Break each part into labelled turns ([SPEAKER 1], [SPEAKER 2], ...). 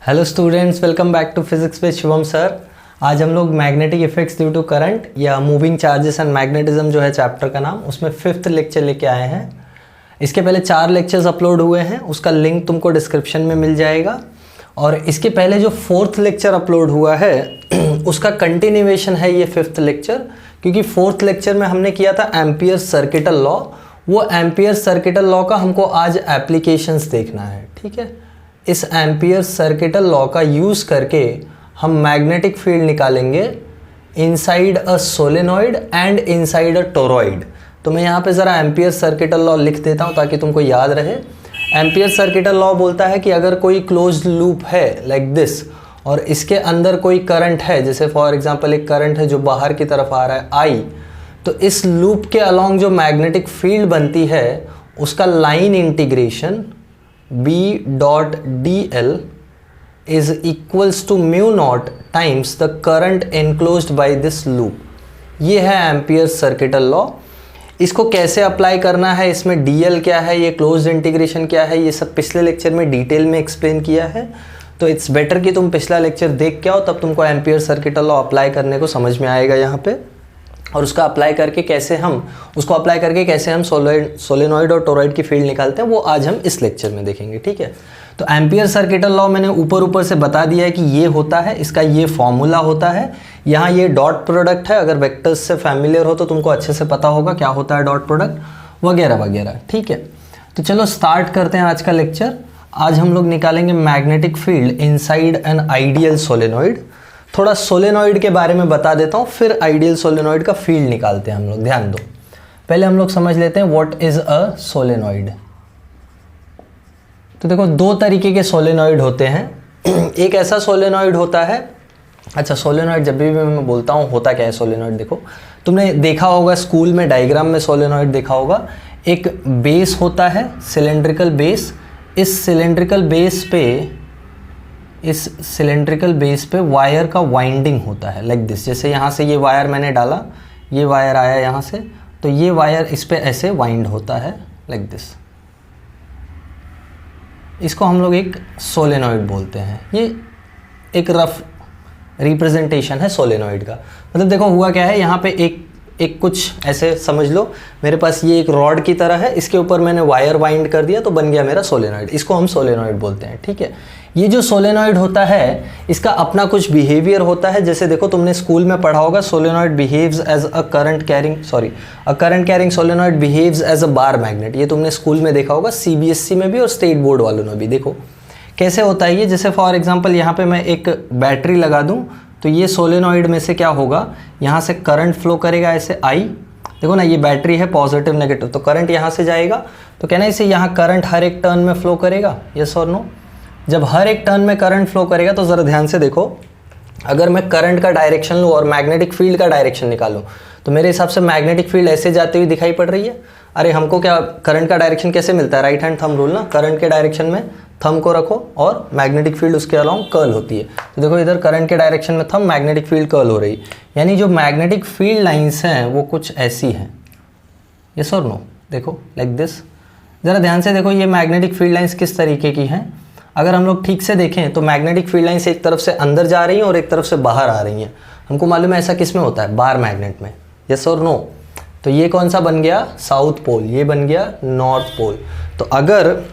[SPEAKER 1] Hello students, welcome back to physics with Shivam sir. आज हम लोग magnetic effects due to current या moving charges and magnetism जो है चैप्टर का नाम, उसमें 5th लेक्चर लेके आए हैं। इसके पहले 4 लेक्चर्स अपलोड हुए हैं, उसका लिंक तुमको डिस्क्रिप्शन में मिल जाएगा। और इसके पहले जो 4th लेक्चर अपलोड हुआ है उसका कंटिन्यूएशन है ये 5th लेक्चर, क्योंकि 4th लेक्चर में हमने किया था एम्पियर सर्किटल लॉ। वो एम्पियर सर्किटल लॉ का हमको आज एप्लीकेशंस देखना है, ठीक है। इस एम्पियर सर्किटल लॉ का यूज़ करके हम मैग्नेटिक फील्ड निकालेंगे inside a solenoid and inside a toroid. तो मैं यहाँ पे ज़रा एम्पियर सर्किटल लॉ लिख देता हूँ ताकि तुमको याद रहे। एम्पियर सर्किटल लॉ बोलता है कि अगर कोई क्लोज्ड लूप है लाइक दिस और इसके अंदर कोई करंट है, जैसे फॉर एग्जांपल एक करंट है जो बाहर की तरफ आ रहा है आई, तो इस लूप के अलॉन्ग जो मैग्नेटिक फील्ड बनती है उसका line integration B dot dl is equals to mu naught times the current enclosed by this loop। ये है एम्पियर सर्किटल लॉ। इसको कैसे अप्लाई करना है, इसमें dl क्या है, ये क्लोज्ड इंटीग्रेशन क्या है, ये सब पिछले लेक्चर में डिटेल में एक्सप्लेन किया है। तो इट्स बेटर कि तुम पिछला लेक्चर देख के आओ, तब तुमको एम्पियर सर्किटल लॉ अप्लाई करने को समझ में आएगा यहाँ पे। और उसको अप्लाई करके कैसे हम सोलेनॉइड और टोरॉइड की फील्ड निकालते हैं वो आज हम इस लेक्चर में देखेंगे, ठीक है। तो एम्पियर सर्किटल लॉ मैंने ऊपर से बता दिया है कि ये होता है, इसका ये फॉर्मूला होता है। यहाँ ये डॉट प्रोडक्ट है, अगर वेक्टर्स से फैमिलियर हो तो तुमको अच्छे से पता होगा क्या होता है डॉट प्रोडक्ट वगैरह वगैरह, ठीक है। तो चलो स्टार्ट करते हैं आज का लेक्चर। आज हम लोग निकालेंगे magnetic field inside an ideal solenoid. थोड़ा सोलेनॉइड के बारे में बता देता हूँ, फिर आइडियल सोलेनॉइड का फील्ड निकालते हैं हम लोग। ध्यान दो, पहले हम लोग समझ लेते हैं व्हाट इज अ सोलेनॉइड। तो देखो 2 तरीके के सोलेनॉइड होते हैं। एक ऐसा सोलेनॉइड होता है, अच्छा सोलेनॉइड जब भी मैं बोलता हूँ होता क्या है सोलेनॉइड, देखो तुमने देखा होगा स्कूल में डायग्राम में सोलेनॉइड देखा होगा। एक बेस होता है सिलेंड्रिकल बेस, इस सिलेंड्रिकल बेस पे वायर का वाइंडिंग होता है लाइक दिस। जैसे यहाँ से ये वायर मैंने डाला, ये वायर आया यहाँ से, तो ये वायर इस पे ऐसे वाइंड होता है लाइक दिस। इसको हम लोग एक सोलेनॉइड बोलते हैं। ये एक रफ रिप्रेजेंटेशन है सोलेनॉइड का। मतलब देखो हुआ क्या है, यहाँ पे एक कुछ ऐसे समझ लो, मेरे पास ये एक रॉड की तरह है, इसके ऊपर मैंने वायर वाइंड कर दिया तो बन गया मेरा सोलेनॉइड। इसको हम सोलेनॉइड बोलते हैं, ठीक है। ये जो सोलेनॉइड होता है इसका अपना कुछ बिहेवियर होता है। जैसे देखो तुमने स्कूल में पढ़ा होगा, solenoid behaves as a current carrying solenoid behaves as a bar magnet. ये तुमने स्कूल में देखा होगा, CBSE में भी और स्टेट बोर्ड वालों ने भी। देखो कैसे होता है ये, जैसे फॉर एग्जाम्पल यहाँ पे मैं एक बैटरी लगा दूँ तो ये सोलेनॉइड में से क्या होगा, यहाँ से करंट फ्लो करेगा ऐसे आई। देखो ना, ये बैटरी है पॉजिटिव नेगेटिव, तो करंट यहाँ से जाएगा, तो कहना इसे यहाँ करंट हर एक टर्न में फ्लो करेगा, यस और नो। जब हर एक टर्न में करंट फ्लो करेगा तो ज़रा ध्यान से देखो, अगर मैं करंट का डायरेक्शन लूँ और मैग्नेटिक फील्ड का डायरेक्शन निकालूँ तो मेरे हिसाब से मैग्नेटिक फील्ड ऐसे जाती हुई दिखाई पड़ रही है। अरे हमको क्या करंट का डायरेक्शन कैसे मिलता है, राइट हैंड थंब रूल ना, करंट के डायरेक्शन में थंब को रखो और मैग्नेटिक फील्ड उसके अलॉन्ग कर्ल होती है। तो देखो इधर करंट के डायरेक्शन में थंब, मैग्नेटिक फील्ड कर्ल हो रही है, यानी जो मैग्नेटिक फील्ड लाइंस हैं वो कुछ ऐसी हैं, यस और नो। देखो लाइक दिस, ज़रा ध्यान से देखो ये मैग्नेटिक फील्ड लाइंस किस तरीके की हैं। अगर हम लोग ठीक से देखें तो मैग्नेटिक फील्ड लाइंस एक तरफ से अंदर जा रही हैं और एक तरफ से बाहर आ रही हैं। हमको मालूम है ऐसा किस में होता है, बार मैग्नेट में, यस और नो। तो ये कौन सा बन गया, साउथ पोल, ये बन गया नॉर्थ पोल। तो अगर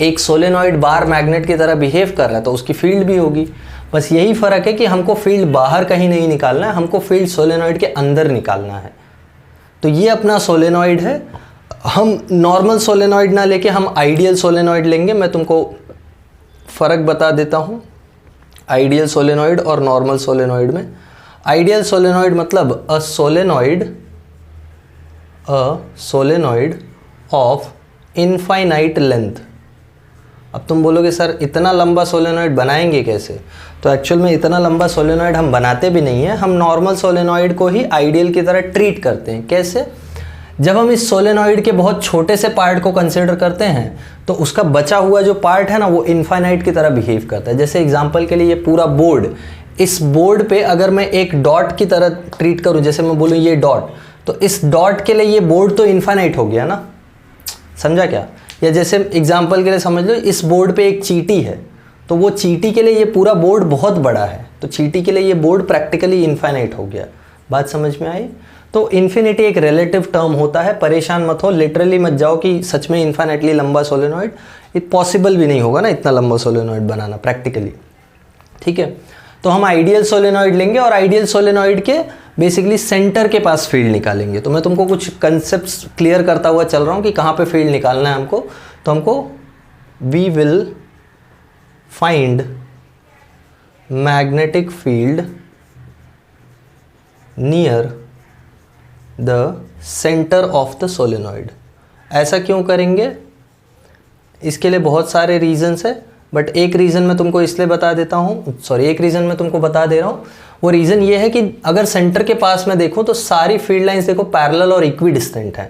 [SPEAKER 1] एक सोलेनॉइड बार मैग्नेट की तरह बिहेव कर रहा है तो उसकी फील्ड भी होगी। बस यही फ़र्क है कि हमको फील्ड बाहर कहीं नहीं निकालना है, हमको फील्ड सोलेनॉइड के अंदर निकालना है। तो ये अपना सोलेनॉइड है। हम नॉर्मल सोलेनॉइड ना लेके हम आइडियल सोलेनॉइड लेंगे। मैं तुमको फ़र्क बता देता हूँ आइडियल सोलेनॉइड और नॉर्मल सोलेनॉइड में। आइडियल सोलेनॉइड मतलब a solenoid of infinite length. अब तुम बोलोगे सर इतना लंबा सोलेनॉइड बनाएंगे कैसे, तो एक्चुअल में इतना लंबा सोलेनॉइड हम बनाते भी नहीं है, हम नॉर्मल सोलेनॉइड को ही आइडियल की तरह ट्रीट करते हैं। कैसे, जब हम इस सोलेनॉइड के बहुत छोटे से पार्ट को कंसिडर करते हैं तो उसका बचा हुआ जो पार्ट है ना वो इनफाइनाइट की तरह बिहेव करता है। जैसे एग्जांपल के लिए ये पूरा बोर्ड, इस बोर्ड पे अगर मैं एक डॉट की तरह ट्रीट करूं, जैसे मैं बोलूं ये डॉट, तो इस डॉट के लिए ये बोर्ड तो इनफाइनाइट हो गया ना, समझा क्या। या जैसे एग्जांपल के लिए समझ लो इस बोर्ड पे एक चींटी है, तो वो चींटी के लिए ये पूरा बोर्ड बहुत बड़ा है, तो चींटी के लिए ये बोर्ड प्रैक्टिकली इनफाइनाइट हो गया। बात समझ में आई? तो इन्फिनिटी एक रिलेटिव टर्म होता है, परेशान मत हो, लिटरली मत जाओ कि सच में इनफाइनाइटली लंबा सोलेनॉइड, ये पॉसिबल भी नहीं होगा ना इतना लंबा सोलेनॉइड बनाना प्रैक्टिकली। ठीक है, तो हम आइडियल सोलेनॉइड लेंगे और आइडियल सोलेनॉइड के बेसिकली सेंटर के पास फील्ड निकालेंगे। तो मैं तुमको कुछ कंसेप्ट्स क्लियर करता हुआ चल रहा हूँ कि कहाँ पे फील्ड निकालना है हमको। तो हमको we will find magnetic field near the centre of the solenoid. ऐसा क्यों करेंगे? इसके लिए बहुत सारे रीजंस है, बट एक रीज़न मैं तुमको इसलिए बता देता हूँ, एक रीज़न मैं तुमको बता दे रहा हूँ। वो रीज़न ये है कि अगर सेंटर के पास में देखो तो सारी फील्ड लाइंस देखो पैरेलल और इक्विडिस्टेंट है।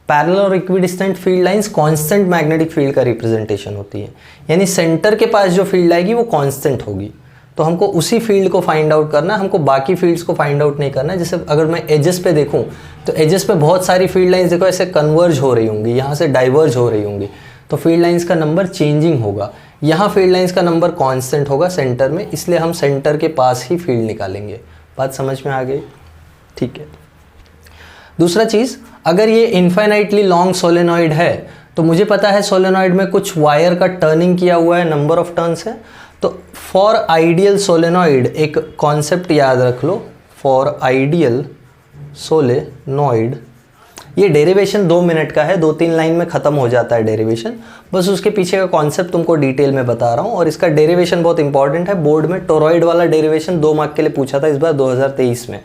[SPEAKER 1] पैरेलल और equidistant field lines constant magnetic field का रिप्रेजेंटेशन होती है, यानी सेंटर के पास जो फील्ड आएगी वो कांस्टेंट होगी। तो हमको उसी फील्ड को फाइंड आउट करना है, हमको बाकी फील्ड्स को फाइंड आउट नहीं करना है। जैसे अगर मैं एजेस पे देखूँ तो एजेस पे बहुत सारी फील्ड लाइंस देखो ऐसे कन्वर्ज हो रही होंगी, यहाँ से डाइवर्ज हो रही होंगी, तो फील्ड लाइंस का नंबर चेंजिंग होगा। यहाँ फील्ड लाइंस का नंबर कांस्टेंट होगा सेंटर में, इसलिए हम सेंटर के पास ही फील्ड निकालेंगे। बात समझ में आ गई? ठीक है। दूसरा चीज़, अगर ये इनफाइनाइटली लॉन्ग सोलेनॉइड है तो मुझे पता है सोलेनॉइड में कुछ वायर का टर्निंग किया हुआ है, नंबर ऑफ टर्न्स है। तो फॉर आइडियल सोलेनॉइड एक कॉन्सेप्ट याद रख लो, फॉर आइडियल सोलेनॉइड, ये डेरिवेशन 2 मिनट का है, 2-3 लाइन में ख़त्म हो जाता है डेरिवेशन, बस उसके पीछे का कॉन्सेप्ट तुमको डिटेल में बता रहा हूँ। और इसका डेरिवेशन बहुत इंपॉर्टेंट है, बोर्ड में टोरॉइड वाला डेरिवेशन 2 मार्क के लिए पूछा था इस बार 2023 में।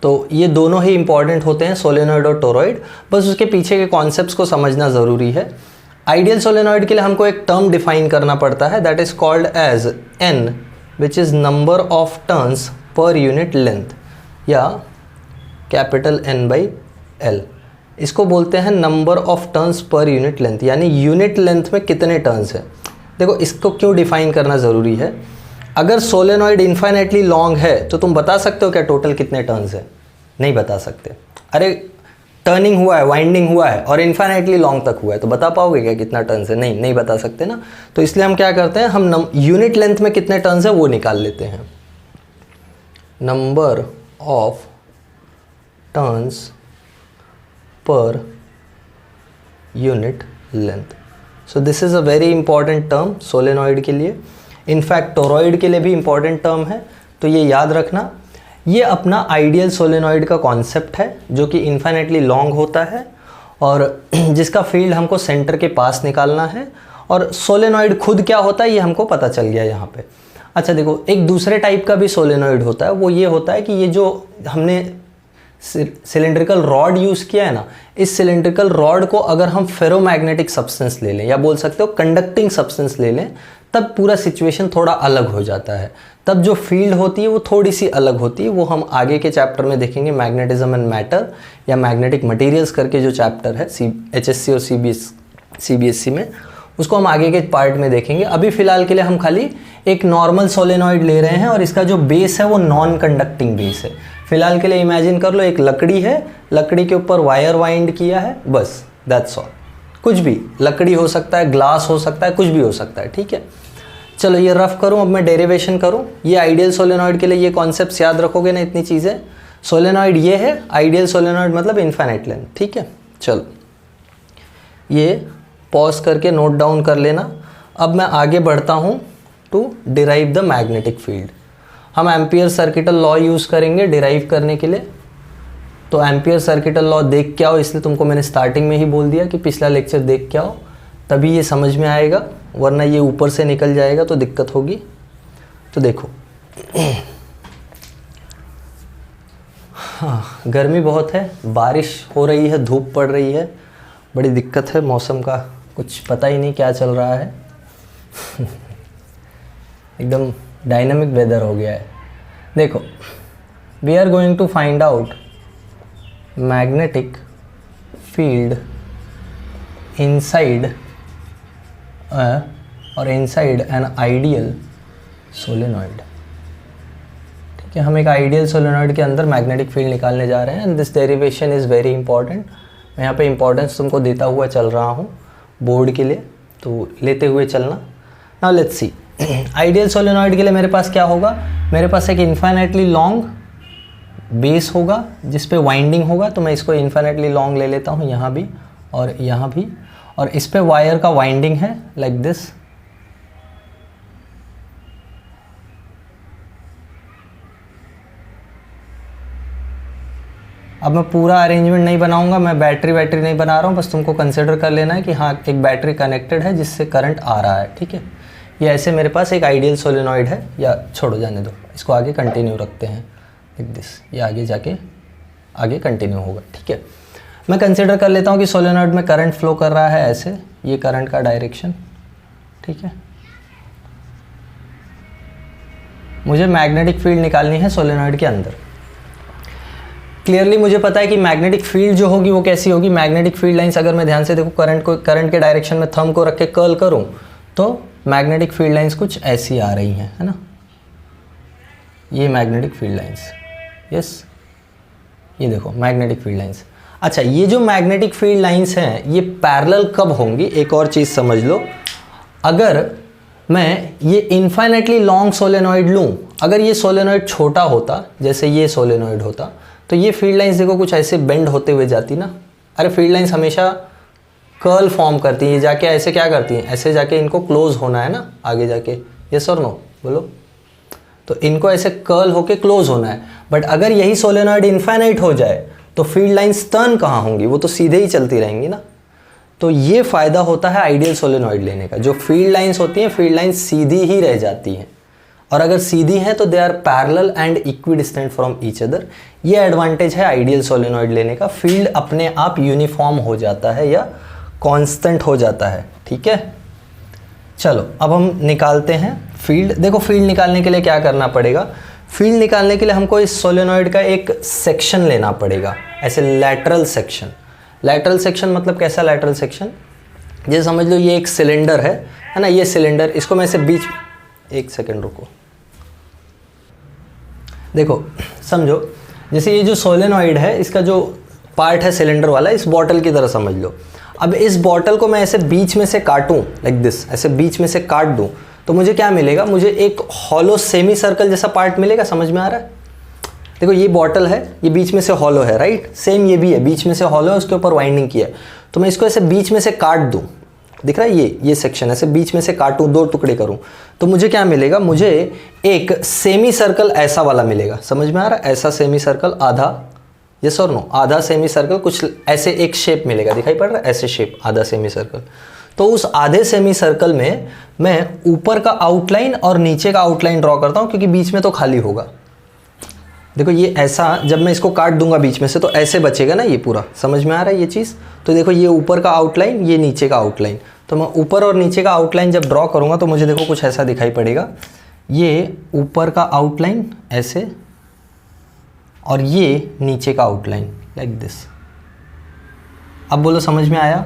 [SPEAKER 1] तो ये दोनों ही इंपॉर्टेंट होते हैं, सोलेनॉइड और टोरॉइड, बस उसके पीछे के कॉन्सेप्ट्स को समझना ज़रूरी है। आइडियल सोलेनॉइड के लिए हमको एक टर्म डिफाइन करना पड़ता है, that is called as n, which is number of turns per unit length, या कैपिटल N/L। इसको बोलते हैं number of turns per unit length, यानी यूनिट लेंथ में कितने टर्न्स हैं। देखो इसको क्यों डिफाइन करना ज़रूरी है, अगर सोलेनॉइड इनफाइनाइटली लॉन्ग है तो तुम बता सकते हो क्या टोटल कितने टर्न्स है? नहीं बता सकते। अरे टर्निंग हुआ है, वाइंडिंग हुआ है और इनफाइनाइटली लॉन्ग तक हुआ है, तो बता पाओगे क्या कितना टर्न्स है? नहीं बता सकते ना। तो इसलिए हम क्या करते हैं, हम यूनिट लेंथ में कितने टर्न्स है वो निकाल लेते हैं। Number of turns per unit length. So this is a very important term solenoid के लिए, इनफैक्ट टोरॉइड के लिए भी इंपॉर्टेंट टर्म है, तो ये याद रखना। ये अपना आइडियल सोलेनॉइड का कॉन्सेप्ट है जो कि इनफाइनाइटली लॉन्ग होता है और जिसका फील्ड हमको सेंटर के पास निकालना है। और सोलेनॉइड खुद क्या होता है ये हमको पता चल गया यहाँ पे। अच्छा देखो, एक दूसरे टाइप का भी सोलेनॉइड होता है, वो ये होता है कि ये जो हमने सिलेंड्रिकल रॉड यूज़ किया है ना, इस सिलेंड्रिकल रॉड को अगर हम फेरोमैग्नेटिक सब्सटेंस ले लें या बोल सकते हो कंडक्टिंग सब्सटेंस ले लें, तब पूरा सिचुएशन थोड़ा अलग हो जाता है। तब जो फील्ड होती है वो थोड़ी सी अलग होती है, वो हम आगे के चैप्टर में देखेंगे, मैग्नेटिज्म एंड मैटर या मैग्नेटिक मटेरियल्स करके जो चैप्टर है HSC और CBSC में, उसको हम आगे के पार्ट में देखेंगे। अभी फ़िलहाल के लिए हम खाली एक नॉर्मल सोलेनॉइड ले रहे हैं और इसका जो बेस है वो नॉन कंडक्टिंग बेस है। फिलहाल के लिए इमेजिन कर लो एक लकड़ी है, लकड़ी के ऊपर वायर वाइंड किया है, बस दैट्स ऑल। कुछ भी, लकड़ी हो सकता है, ग्लास हो सकता है, कुछ भी हो सकता है। ठीक है, चलो ये रफ करूं, अब मैं डेरिवेशन करूं। ये आइडियल सोलेनॉइड के लिए ये कॉन्सेप्ट्स याद रखोगे ना, इतनी चीज़ें। सोलेनॉइड ये है, आइडियल सोलेनॉइड मतलब इनफाइनाइट लेंथ। ठीक है, चलो ये पॉज करके नोट डाउन कर लेना। अब मैं आगे बढ़ता हूँ to derive the magnetic field. हम एम्पियर सर्किटल लॉ यूज़ करेंगे डिराइव करने के लिए। तो एम्पियर सर्किटल लॉ देख के आओ, इसलिए तुमको मैंने स्टार्टिंग में ही बोल दिया कि पिछला लेक्चर देख के आओ, तभी ये समझ में आएगा, वरना ये ऊपर से निकल जाएगा तो दिक्कत होगी। तो देखो हाँ, गर्मी बहुत है, बारिश हो रही है, धूप पड़ रही है, बड़ी दिक्कत है मौसम का, कुछ पता ही नहीं क्या चल रहा है एकदम डायनामिक वेदर हो गया है। देखो, we are going to find out magnetic field inside और इनसाइड एन आइडियल सोलेनॉइड। ठीक है, हम एक आइडियल सोलेनॉइड के अंदर मैग्नेटिक फील्ड निकालने जा रहे हैं and this derivation is very important. मैं यहाँ पे इंपॉर्टेंस तुमको देता हुआ चल रहा हूँ बोर्ड के लिए, तो लेते हुए चलना। Now let's see, ideal solenoid के लिए मेरे पास क्या होगा, मेरे पास एक इन्फाइनाइटली लॉन्ग बेस होगा जिस पे वाइंडिंग होगा, तो मैं इसको इन्फाइनाइटली लॉन्ग ले लेता हूँ यहाँ भी और यहाँ भी, और इस पे वायर का वाइंडिंग है लाइक दिस। अब मैं पूरा अरेंजमेंट नहीं बनाऊंगा, मैं बैटरी नहीं बना रहा हूँ, बस तुमको कंसिडर कर लेना है कि हाँ एक बैटरी कनेक्टेड है जिससे करंट आ रहा है, ठीक है। ये ऐसे मेरे पास एक आइडियल सोलेनॉइड है, या छोड़ो जाने दो, इसको आगे कंटिन्यू रखते हैं लाइक दिस, ये आगे जाके आगे कंटिन्यू होगा, ठीक है। मैं कंसिडर कर लेता हूँ कि सोलेनॉइड में करंट फ्लो कर रहा है ऐसे, ये करंट का डायरेक्शन, ठीक है। मुझे मैग्नेटिक फील्ड निकालनी है सोलेनॉइड के अंदर। क्लियरली मुझे पता है कि मैग्नेटिक फील्ड जो होगी वो कैसी होगी। मैग्नेटिक फील्ड लाइंस अगर मैं ध्यान से देखो, करंट के डायरेक्शन में थंब को रख के कर्ल करूं तो मैग्नेटिक फील्ड लाइंस कुछ ऐसी आ रही हैं, है ना, ये मैग्नेटिक फील्ड लाइंस, यस, ये देखो मैग्नेटिक फील्ड लाइंस। अच्छा, ये जो मैग्नेटिक फील्ड लाइंस हैं ये पैरेलल कब होंगी, एक और चीज़ समझ लो, अगर मैं ये इन्फाइनाइटली लॉन्ग सोलेनॉइड लूँ, अगर ये सोलेनॉइड छोटा होता, जैसे ये सोलेनॉइड होता, तो ये फील्ड लाइंस देखो कुछ ऐसे बेंड होते हुए जाती ना। अरे फील्ड लाइंस हमेशा कर्ल फॉर्म करती हैं, ये जाके ऐसे क्या करती हैं, ऐसे जाके इनको क्लोज होना है ना आगे जाके, यस और नो बोलो, तो इनको ऐसे कर्ल होके क्लोज होना है। बट अगर यही सोलेनॉइड इनफाइनाइट हो जाए तो फील्ड लाइंस टर्न कहाँ होंगी, वो तो सीधे ही चलती रहेंगी ना। तो ये फ़ायदा होता है आइडियल सोलेनॉइड लेने का, जो फील्ड लाइंस होती हैं फील्ड लाइंस सीधी ही रह जाती हैं, और अगर सीधी हैं तो they are parallel and equidistant from each other. ये एडवांटेज है आइडियल सोलेनॉइड लेने का, फील्ड अपने आप यूनिफॉर्म हो जाता है या कांस्टेंट हो जाता है, ठीक है। चलो अब हम निकालते हैं फील्ड। देखो फील्ड निकालने के लिए क्या करना पड़ेगा, फील्ड निकालने के लिए हमको इस सोलेनॉइड का एक सेक्शन लेना पड़ेगा, ऐसे लैटरल सेक्शन। लैटरल सेक्शन मतलब कैसा लैटरल सेक्शन, जैसे समझ लो ये एक सिलेंडर है ना, ये सिलेंडर, इसको मैं ऐसे बीच, एक सेकेंड रुको, देखो समझो, जैसे ये जो सोलेनॉइड है इसका जो पार्ट है सिलेंडर वाला, इस बॉटल की तरह समझ लो। अब इस बॉटल को मैं ऐसे बीच में से काटूं लाइक दिस, ऐसे बीच में से काट दूं, तो मुझे क्या मिलेगा, मुझे एक हॉलो सेमी सर्कल जैसा पार्ट मिलेगा। समझ में आ रहा है, देखो ये बॉटल है, ये बीच में से हॉलो है, राइट, सेम ये भी है, बीच में से हॉलो है, उसके ऊपर वाइंडिंग किया है। तो मैं इसको ऐसे बीच में से काट दूं, दिख रहा है ये सेक्शन ऐसे बीच में से काटूं, दो टुकड़े करूं, तो मुझे क्या मिलेगा, मुझे एक सेमी सर्कल ऐसा वाला मिलेगा। समझ में आ रहा है, ऐसा सेमी सर्कल आधा, यस और नो, आधा सेमी सर्कल कुछ ऐसे एक शेप मिलेगा, दिखाई पड़ रहा है, ऐसे शेप आधा सेमी सर्कल। तो उस आधे सेमी सर्कल में मैं ऊपर का आउटलाइन और नीचे का आउटलाइन ड्रॉ करता हूं, क्योंकि बीच में तो खाली होगा। देखो ये ऐसा, जब मैं इसको काट दूंगा बीच में से तो ऐसे बचेगा ना ये पूरा। समझ में आ रहा है ये चीज़, तो देखो ये ऊपर का आउटलाइन, ये नीचे का आउटलाइन, तो मैं ऊपर और नीचे का आउटलाइन जब ड्रॉ करूंगा तो मुझे देखो कुछ ऐसा दिखाई पड़ेगा, ये ऊपर का आउटलाइन ऐसे, और ये नीचे का आउटलाइन लाइक दिस। अब बोलो समझ में आया,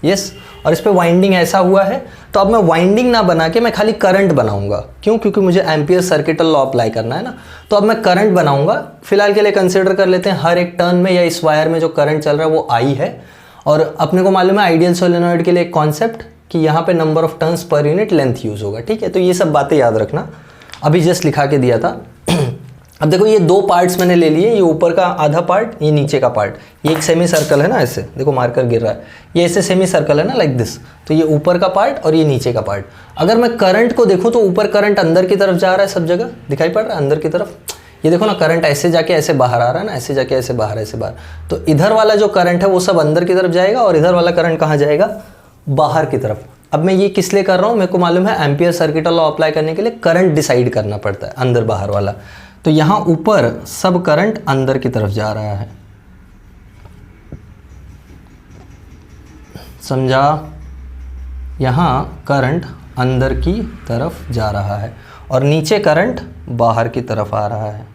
[SPEAKER 1] यस। और इस पे वाइंडिंग ऐसा हुआ है, तो अब मैं वाइंडिंग ना बना के मैं खाली करंट बनाऊंगा, क्यों, क्योंकि मुझे एम्पियर सर्किटल लॉ अप्लाई करना है ना। तो अब मैं करंट बनाऊंगा, फिलहाल के लिए कंसिडर कर लेते हैं हर एक टर्न में या इस वायर में जो करंट चल रहा है वो आई है। और अपने को मालूम है आइडियल सोलेनॉइड के लिए एक कॉन्सेप्ट कि यहाँ पे number of turns per unit length use होगा, ठीक है। तो ये सब बातें याद रखना, अभी जस्ट लिखा के दिया था। अब देखो ये दो पार्ट्स मैंने ले लिए, ये ऊपर का आधा पार्ट, ये नीचे का पार्ट, ये एक सेमी सर्कल है ना, ऐसे देखो मार्कर गिर रहा है, ये ऐसे सेमी सर्कल है ना लाइक दिस। तो ये ऊपर का पार्ट और ये नीचे का पार्ट। अगर मैं करंट को देखूं तो ऊपर करंट अंदर की तरफ जा रहा है, सब जगह दिखाई पड़ रहा है अंदर की तरफ। ये देखो ना, करंट ऐसे जाके ऐसे बाहर आ रहा है ना, ऐसे जाके ऐसे बाहर, ऐसे बाहर। तो इधर वाला जो करंट है वो सब अंदर की तरफ जाएगा, और इधर वाला करंट कहाँ जाएगा, बाहर की तरफ। अब मैं ये किस लिए कर रहा हूँ, मेरे को मालूम है एम्पियर सर्किटल लॉ अप्लाई करने के लिए करंट डिसाइड करना पड़ता है, अंदर बाहर वाला। तो यहाँ ऊपर सब करंट अंदर की तरफ जा रहा है, समझा, यहाँ करंट अंदर की तरफ जा रहा है और नीचे करंट बाहर की तरफ आ रहा है,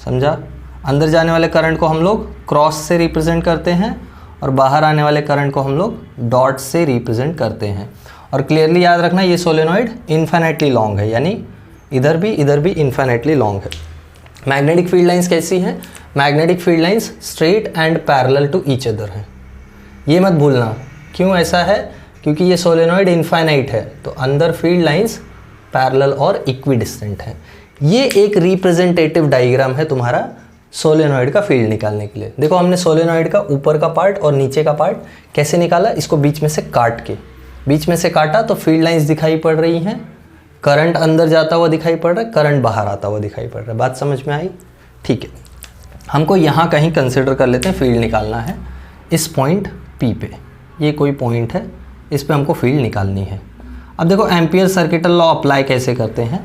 [SPEAKER 1] समझा। अंदर जाने वाले करंट को हम लोग क्रॉस से रिप्रेजेंट करते हैं और बाहर आने वाले करंट को हम लोग डॉट से रिप्रेजेंट करते हैं। और क्लियरली याद रखना ये सोलेनॉइड इन्फिनिटली लॉन्ग है, यानी इधर भी इन्फिनिटली लॉन्ग है। मैग्नेटिक फील्ड लाइंस कैसी हैं, magnetic field lines straight and parallel to each other हैं, ये मत भूलना। क्यों ऐसा है, क्योंकि ये सोलेनॉइड इनफाइनाइट है तो अंदर फील्ड लाइंस पैरेलल और इक्विडिस्टेंट है। ये एक रिप्रेजेंटेटिव डायग्राम है तुम्हारा सोलेनॉइड का फील्ड निकालने के लिए। देखो हमने सोलेनॉइड का ऊपर का पार्ट और नीचे का पार्ट कैसे निकाला, इसको बीच में से काट के, बीच में से काटा तो फील्ड लाइंस दिखाई पड़ रही हैं, करंट अंदर जाता हुआ दिखाई पड़ रहा है, करंट बाहर आता हुआ दिखाई पड़ रहा है। बात समझ में आई? ठीक है, हमको यहाँ कहीं कंसिडर कर लेते हैं फील्ड निकालना है इस पॉइंट P पे। ये कोई पॉइंट है, इस पे हमको फील्ड निकालनी है। अब देखो एम्पियर सर्किटल लॉ अप्लाई कैसे करते हैं।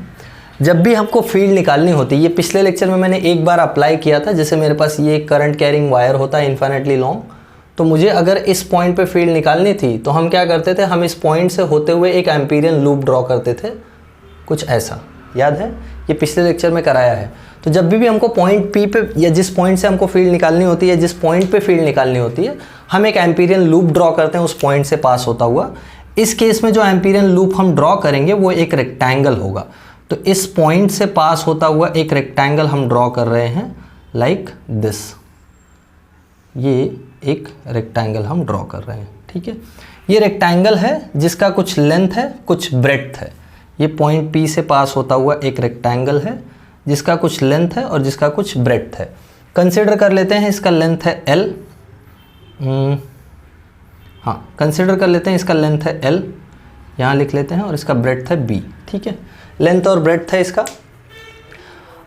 [SPEAKER 1] जब भी हमको फील्ड निकालनी होती है, ये पिछले लेक्चर में मैंने एक बार अप्लाई किया था, जैसे मेरे पास ये करंट कैरिंग वायर होता है इन्फाइनेटली लॉन्ग, तो मुझे अगर इस पॉइंट पे फील्ड निकालनी थी तो हम क्या करते थे, हम इस पॉइंट से होते हुए एक एम्पीरियन लूप ड्रॉ करते थे, कुछ ऐसा, याद है? ये पिछले लेक्चर में कराया है। तो जब भी हमको पॉइंट P पे या जिस पॉइंट से हमको फील्ड निकालनी होती है, जिस पॉइंट पे फील्ड निकालनी होती है, हम एक एम्पीरियन लूप ड्रॉ करते हैं उस पॉइंट से पास होता हुआ। इस केस में जो एम्पीरियन लूप हम ड्रॉ करेंगे वो एक रेक्टेंगल होगा। तो इस पॉइंट से पास होता हुआ एक रेक्टेंगल हम ड्रॉ कर रहे हैं लाइक दिस। ये एक रेक्टेंगल हम ड्रॉ कर रहे हैं, ठीक है। ये रेक्टेंगल है जिसका कुछ लेंथ है, कुछ ब्रेड्थ है। ये पॉइंट P से पास होता हुआ एक रेक्टेंगल है जिसका कुछ लेंथ है और जिसका कुछ ब्रेड्थ है। कंसिडर कर लेते हैं इसका लेंथ है L। हाँ, कंसिडर कर लेते हैं इसका लेंथ है L, यहाँ लिख लेते हैं, और इसका ब्रेड्थ है B, ठीक है। लेंथ और ब्रेड्थ है इसका।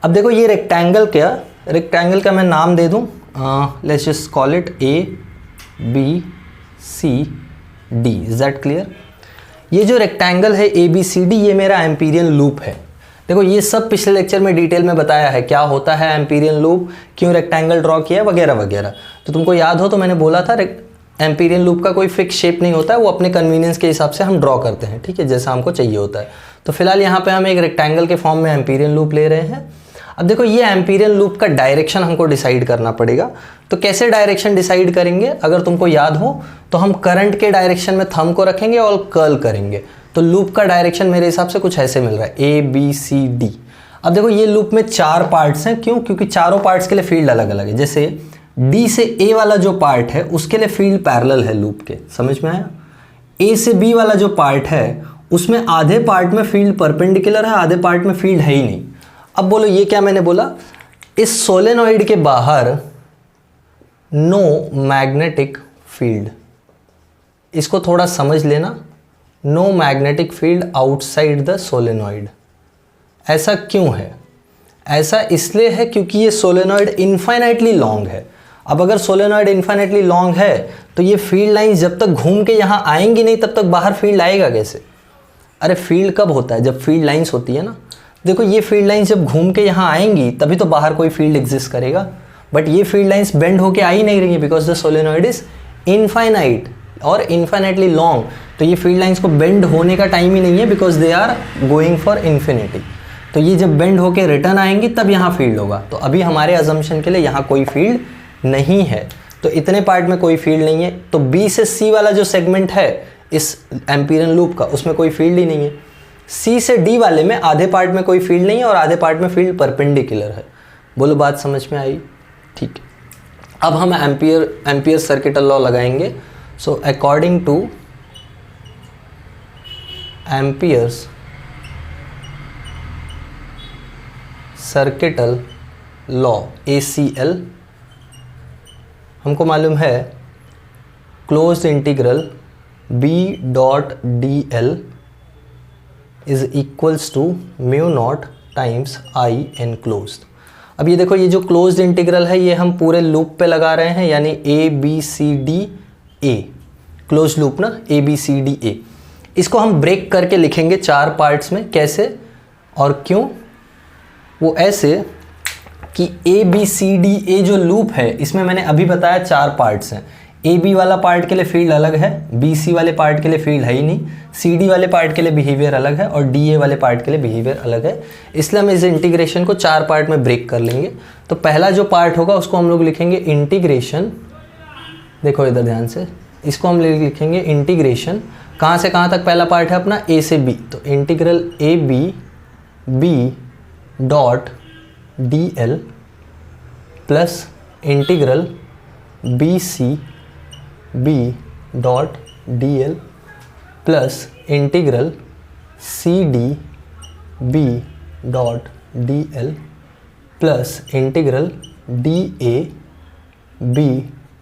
[SPEAKER 1] अब देखो ये रेक्टेंगल का मैं नाम दे दूँ, let's just call it ABCD। Is that clear? ये जो रेक्टेंगल है ABCD, ये मेरा एम्पीरियन लूप है। देखो ये सब पिछले लेक्चर में डिटेल में बताया है, क्या होता है एम्पीरियन लूप, क्यों रेक्टेंगल ड्रॉ किया है, वगैरह वगैरह। तो तुमको याद हो तो मैंने बोला था एम्पीरियन लूप का कोई फिक्स शेप नहीं होता है, वो अपने कन्वीनियंस के हिसाब से हम ड्रॉ करते हैं, ठीक है, जैसा हमको चाहिए होता है। तो फिलहाल यहाँ पे हम एक रेक्टेंगल के फॉर्म में एम्पीरियन लूप ले रहे हैं। अब देखो ये एम्पीरियन लूप का डायरेक्शन हमको डिसाइड करना पड़ेगा। तो कैसे डायरेक्शन डिसाइड करेंगे? अगर तुमको याद हो तो हम करंट के डायरेक्शन में थंब को रखेंगे और कर्ल करेंगे। तो लूप का डायरेक्शन मेरे हिसाब से कुछ ऐसे मिल रहा है, ABCD। अब देखो ये लूप में 4 पार्ट्स हैं, क्यों? क्योंकि चारों पार्ट्स के लिए फील्ड अलग अलग है। जैसे D से A वाला जो पार्ट है उसके लिए फील्ड पैरेलल है लूप के, समझ में आया? A से B वाला जो पार्ट है उसमें आधे पार्ट में फील्ड परपेंडिकुलर है, आधे पार्ट में फील्ड है ही नहीं। अब बोलो ये क्या मैंने बोला? इस सोलेनॉइड के बाहर नो मैग्नेटिक फील्ड। इसको थोड़ा समझ लेना, no magnetic field outside the solenoid. ऐसा क्यों है? ऐसा इसलिए है क्योंकि ये सोलेनॉइड इनफाइनाइटली लॉन्ग है। अब अगर सोलेनॉइड इनफाइनाइटली लॉन्ग है तो ये फील्ड लाइन जब तक घूम के यहाँ आएंगी नहीं तब तक बाहर फील्ड आएगा कैसे? अरे फील्ड कब होता है? जब फील्ड लाइंस होती है ना। देखो ये फील्ड लाइंस जब घूम के यहाँ आएंगी तभी तो बाहर कोई फील्ड एग्जिस्ट करेगा, बट ये फील्ड लाइंस बेंड होके आ ही नहीं रही है because the solenoid is infinite और इनफाइनाइटली लॉन्ग। तो ये फील्ड लाइंस को बेंड होने का टाइम ही नहीं है because they are going for infinity. तो ये जब बेंड होके रिटर्न आएंगी तब यहाँ फील्ड होगा। तो अभी हमारे अजम्पशन के लिए यहाँ कोई फील्ड नहीं है, तो इतने पार्ट में कोई फील्ड नहीं है। तो B से C वाला जो सेगमेंट है इस एम्पीरियन लूप का, उसमें कोई फील्ड ही नहीं है। C से D वाले में आधे पार्ट में कोई फील्ड नहीं है और आधे पार्ट में फील्ड परपेंडिकुलर है। बोलो बात समझ में आई? ठीक है, अब हम एम्पियर सर्किटल लॉ लगाएंगे। So according to Ampere's circuital law ACL, हमको मालूम है closed integral B dot DL is equals to mu naught times I enclosed. अब ये देखो ये जो क्लोज्ड इंटीग्रल है ये हम पूरे लूप पे लगा रहे हैं, यानी ABCDA, क्लोज्ड लूप ना, ABCDA। इसको हम ब्रेक करके लिखेंगे 4 पार्ट्स में। कैसे और क्यों? वो ऐसे कि ABCDA जो लूप है इसमें मैंने अभी बताया 4 पार्ट्स हैं। AB वाला पार्ट के लिए फील्ड अलग है, BC वाले पार्ट के लिए फील्ड है ही नहीं, CD वाले पार्ट के लिए बिहेवियर अलग है और DA वाले पार्ट के लिए बिहेवियर अलग है। इसलिए हम इस इंटीग्रेशन को 4 पार्ट में ब्रेक कर लेंगे। तो पहला जो पार्ट होगा उसको हम लोग लिखेंगे इंटीग्रेशन। देखो इधर ध्यान से, इसको हम लिखेंगे इंटीग्रेशन। कहाँ से कहाँ तक पहला पार्ट है अपना? A से B। तो integral AB dot DL plus integral BC B dot DL plus integral C D B dot D L plus integral D A B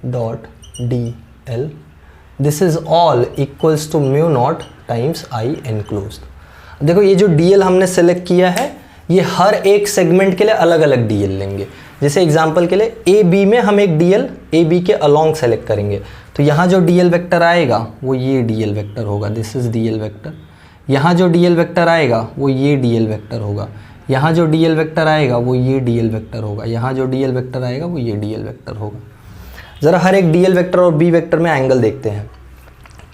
[SPEAKER 1] dot D L, this is all equals to mu naught times I enclosed. देखो ये जो D L हमने select किया है ये हर एक segment के लिए अलग अलग डी एल लेंगे। जैसे एग्जांपल के लिए ए बी में हम एक डी एल ए बी के अलॉन्ग सेलेक्ट करेंगे, तो यहाँ जो डी एल वेक्टर आएगा वो ये डी एल वेक्टर होगा, this is D L vector. यहाँ जो डी एल वेक्टर आएगा वो ये डी एल वेक्टर होगा, यहाँ जो डी एल वेक्टर आएगा वो ये डी एल वेक्टर होगा, यहाँ जो डी एल वेक्टर आएगा वो ये डी एल वेक्टर होगा। ज़रा हर एक डी एल वेक्टर और बी वेक्टर में एंगल देखते हैं।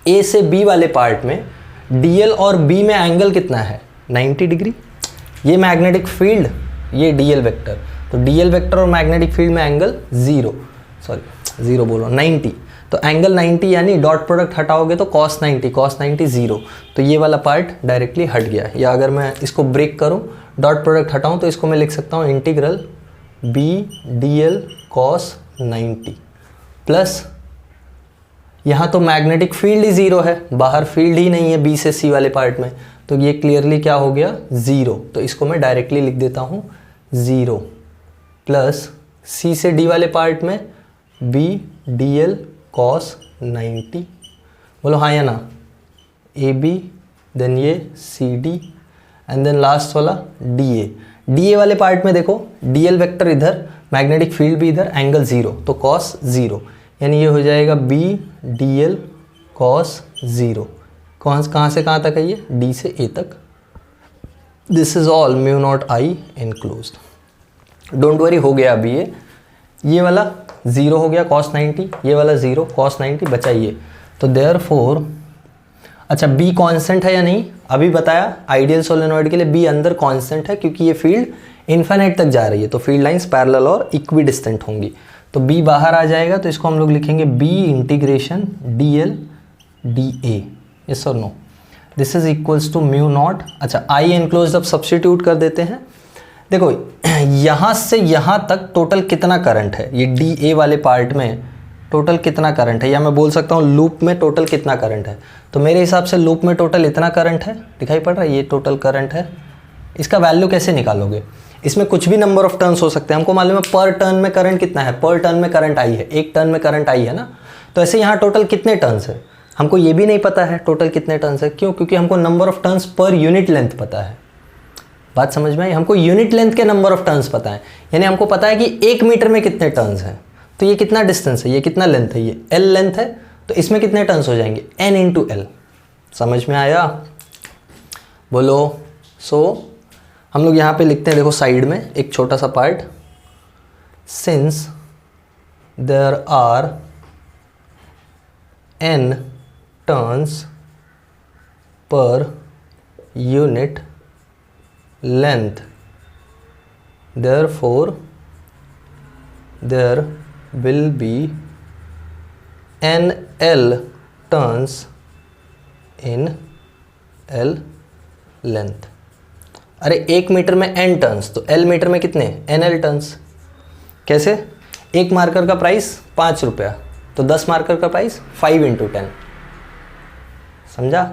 [SPEAKER 1] ए से बी वाले पार्ट में डी एल और बी में एंगल कितना है, 90 डिग्री। ये मैग्नेटिक फील्ड, ये डी एल वेक्टर, तो डी एल वेक्टर और मैग्नेटिक फील्ड में एंगल 90, तो एंगल 90 यानी डॉट प्रोडक्ट हटाओगे तो cos 90 0, तो ये वाला पार्ट डायरेक्टली हट गया। या अगर मैं इसको ब्रेक करूं, डॉट प्रोडक्ट हटाऊं, तो इसको मैं लिख सकता हूं integral B D L cos 90 plus यहाँ तो मैग्नेटिक फील्ड ही 0 है, बाहर फील्ड ही नहीं है बी से सी वाले पार्ट में, तो ये क्लियरली क्या हो गया 0, तो इसको मैं डायरेक्टली लिख देता हूँ 0 प्लस सी से डी वाले पार्ट में बी डी एल cos 90, बोलो हाँ या ना, ए बी देन ये C D and then last वाला डी ए वाले पार्ट में देखो डी एल वेक्टर इधर, मैग्नेटिक फील्ड भी इधर, एंगल 0, तो cos 0 यानी ये हो जाएगा बी डी एल cos 0। कहाँ से कहाँ तक है ये, डी से ए तक। This is all mu not I enclosed. Don't worry, हो गया अभी ये वाला 0 हो गया cos 90, ये वाला 0 cos 90 बचा ये, तो देयरफॉर अच्छा बी कांस्टेंट है या नहीं, अभी बताया आइडियल सोलेनॉइड के लिए बी अंदर कांस्टेंट है क्योंकि ये फील्ड इन्फिनिट तक जा रही है, तो फील्ड लाइंस पैरेलल और इक्विडिस्टेंट होंगी, तो बी बाहर आ जाएगा, तो इसको हम लोग लिखेंगे B integration d l d A, yes और no, this is equals to mu naught. अच्छा आई एनक्लोज्ड अब सब्स्टिट्यूट कर देते हैं। देखो यहाँ से यहाँ तक टोटल कितना करंट है, ये डी ए वाले पार्ट में टोटल कितना करंट है, या मैं बोल सकता हूँ लूप में टोटल कितना करंट है, तो मेरे हिसाब से लूप में टोटल इतना करंट है, दिखाई पड़ रहा है, ये टोटल करंट है। इसका वैल्यू कैसे निकालोगे, इसमें कुछ भी नंबर ऑफ टर्न्स हो सकते हैं, हमको मालूम है पर टर्न में करंट कितना है, पर टर्न में करंट आई है, एक टर्न में करंट आई है ना, तो ऐसे यहाँ टोटल कितने टर्न्स है, हमको ये भी नहीं पता है टोटल कितने टर्न्स है, क्यों, क्योंकि हमको number of turns per unit length पता है। बात समझ में आई, हमको यूनिट लेंथ के नंबर ऑफ टर्न्स पता है, यानी हमको पता है कि 1 मीटर में कितने टर्न्स हैं, तो ये कितना डिस्टेंस है, ये कितना लेंथ है, ये L लेंथ है, तो इसमें कितने टर्न्स हो जाएंगे N इंटू L। समझ में आया, बोलो। सो हम लोग यहाँ पे लिखते हैं, देखो साइड में एक छोटा सा part, since there are N turns per unit length, therefore there will be NL turns in L length। अरे 1 मीटर में N टर्न्स, तो L मीटर में कितने NL टर्न्स। कैसे, एक मार्कर का प्राइस 5 रुपया, तो 10 मार्कर का प्राइस 5 इंटू 10, समझा,